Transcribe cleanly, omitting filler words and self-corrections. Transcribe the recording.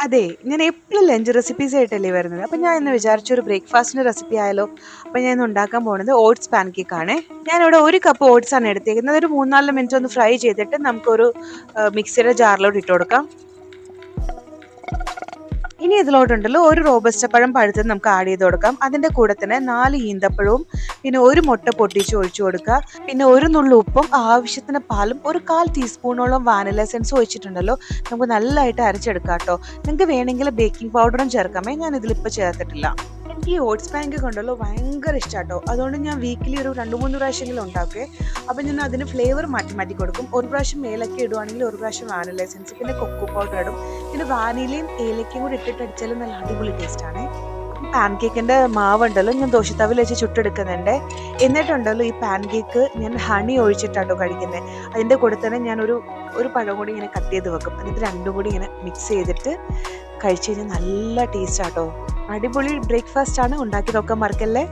അതെ, ഞാൻ എപ്പളും ലഞ്ച് റെസിപ്പീസ് ആയിട്ടല്ലേ വരുന്നത്. അപ്പൊ ഞാൻ ഇന്ന് വിചാരിച്ചു ഒരു ബ്രേക്ക്ഫാസ്റ്റിന്റെ റെസിപ്പി ആയാലോ. അപ്പൊ ഞാൻ ഇന്ന് ഉണ്ടാക്കാൻ പോകുന്നത് ഓട്സ് പാൻ കേക്ക് ആണേ. ഞാനിവിടെ 1 കപ്പ് ഓട്സ് ആണ് എടുത്തേക്കുന്നത്. ഒരു 3, 4 മിനിറ്റ് ഒന്ന് ഫ്രൈ ചെയ്തിട്ട് നമുക്കൊരു മിക്സിയുടെ ജാറിലോട്ട് ഇട്ട് കൊടുക്കാം. ഇനി ഇതിലോട്ടുണ്ടല്ലോ ഒരു റോബസ്റ്റ പഴം പഴുത്തത് നമുക്ക് ആഡ് ചെയ്ത് കൊടുക്കാം. അതിന്റെ കൂടെ തന്നെ 4 ഈന്തപ്പഴവും പിന്നെ ഒരു മുട്ട പൊട്ടിച്ച് ഒഴിച്ചു കൊടുക്കുക. പിന്നെ ഒരു നുള്ളു ഉപ്പും ആവശ്യത്തിന് പാലും ഒരു 1/4 ടീസ്പൂണോളം വാനില എസൻസ് ഒഴിച്ചിട്ടുണ്ടല്ലോ നമുക്ക് നല്ലതായിട്ട് അരച്ചെടുക്കാം കേട്ടോ. നിങ്ങൾക്ക് വേണമെങ്കിൽ ബേക്കിംഗ് പൗഡറും ചേർക്കാമേ, ഞാൻ ഇതിലിപ്പോൾ ചേർത്തിട്ടില്ല. എനിക്ക് ഈ ഓട്സ് പാൻ കേക്ക് ഉണ്ടല്ലോ ഭയങ്കര ഇഷ്ടാട്ടോ. അതുകൊണ്ട് ഞാൻ വീക്കിലി ഒരു 2-3 പ്രാവശ്യമെങ്കിലും ഉണ്ടാക്കുവേ. അപ്പൊ ഞാൻ അതിന് ഫ്ലേവർ മാറ്റി മാറ്റി കൊടുക്കും. ഒരു പ്രാവശ്യം ഏലക്ക ഇടുവാണെങ്കിൽ ഒരു പ്രാവശ്യം വാനില എസൻസ്, പിന്നെ കൊക്കോ പൗഡർ ഇടും. പിന്നെ വാനിലയും ഏലക്കയും കൂടി ഇട്ടിട്ട് അടിച്ചാലും നല്ല അടിപൊളി ടേസ്റ്റ് ആണ്. പാൻ കേക്കിന്റെ മാവുണ്ടല്ലോ ഞാൻ ദോശത്തവിൽ വെച്ച് ചുട്ടെടുക്കുന്നുണ്ട്. എന്നിട്ടുണ്ടല്ലോ ഈ പാൻ കേക്ക് ഞാൻ ഹണി ഒഴിച്ചിട്ടാട്ടോ കഴിക്കുന്നത്. അതിന്റെ കൂടെ തന്നെ ഞാൻ ഒരു പഴം കൂടി ഇങ്ങനെ കട്ട് ചെയ്ത് വെക്കും. എന്നിട്ട് രണ്ടും കൂടി ഇങ്ങനെ മിക്സ് ചെയ്തിട്ട് കഴിച്ചു കഴിഞ്ഞാൽ നല്ല ടേസ്റ്റ് ആട്ടോ. അടിപൊളി ബ്രേക്ക്ഫാസ്റ്റ് ആണ്. ഉണ്ടാക്കി നോക്കാൻ മറക്കല്ലേ.